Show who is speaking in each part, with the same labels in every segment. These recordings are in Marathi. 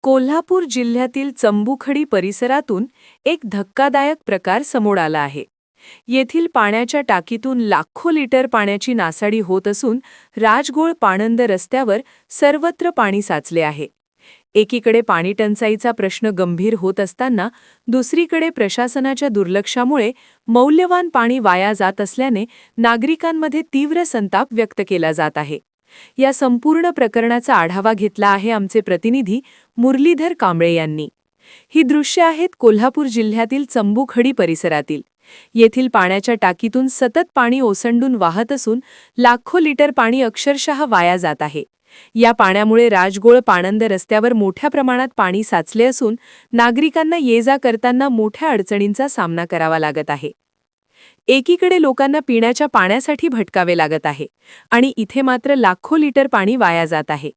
Speaker 1: कोल्हापूर जिल्ह्यातील चंबुखडी परिसरातून एक धक्कादायक प्रकार समोर आला आहे. येथील पाण्याच्या टाकीतून लाखो लिटर पाण्याची नासाडी होत असून राजगोळ पाणंद रस्त्यावर सर्वत्र पाणी साचले आहे. एकीकडे पाणी टंचाईचा प्रश्न गंभीर होत असताना दुसरीकडे प्रशासनाच्या दुर्लक्षामुळे मौल्यवान पाणी वाया जात असल्याने नागरिकांमध्ये तीव्र संताप व्यक्त केला जात आहे. या संपूर्ण प्रकरणाचा आढावा घेतला आहे आमचे प्रतिनिधी मुरलीधर कांबळे यांनी. ही दृश्य आहेत कोल्हापूर जिल्ह्यातील चंबुखडी परिसरातील. येथील पाण्याच्या टाकीतून सतत पाणी ओसंडून वाहत असून लाखो लिटर पाणी अक्षरशः वाया जात आहे. या पाण्यामुळे राजगोळ पाणंद रस्त्यावर मोठ्या प्रमाणात पाणी साचले असून नागरिकांना ये-जा करताना मोठ्या अडचणींचा सामना करावा लागत आहे. एकीकडे लोकांना पिण्याच्या पाण्यासाठी भटकावे लागत आहे आणि इथे मात्र लाखो लिटर पाणी वाया जात आहे.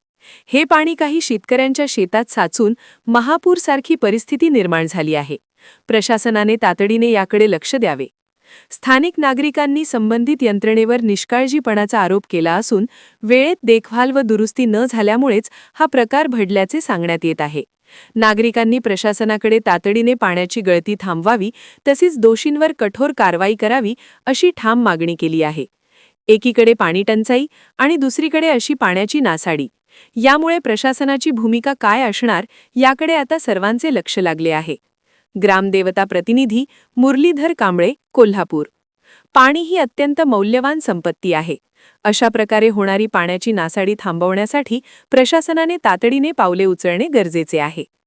Speaker 1: हे पाणी काही शेतकऱ्यांच्या शेतात साचून महापूरसारखी परिस्थिती निर्माण झाली आहे. प्रशासनाने तातडीने याकडे लक्ष द्यावे. स्थानिक नागरिकांनी संबंधित यंत्रणेवर निष्काळजीपणाचा आरोप केला असून वेळेत देखभाल व दुरुस्ती न झाल्यामुळेच हा प्रकार घडल्याचे सांगण्यात येत आहे. नागरिकांनी प्रशासनाकडे तातडीने पाण्याची गळती थांबवावी तसेच दोषींवर कठोर कारवाई करावी अशी ठाम मागणी केली आहे. एकीकडे पाणी टंचाई आणि दुसरीकडे अशी पाण्याची नासाडी. यामुळे प्रशासनाची भूमिका काय असणार याकडे आता सर्वांचे लक्ष लागले आहे. ग्रामदेवता प्रतिनिधी मुरलीधर कांबळे, कोल्हापूर. पाणी ही अत्यंत मौल्यवान संपत्ती आहे. अशा प्रकारे होणारी पाण्याची नासाडी थांबवण्यासाठी प्रशासनाने तातडीने पावले उचलणे गरजेचे आहे.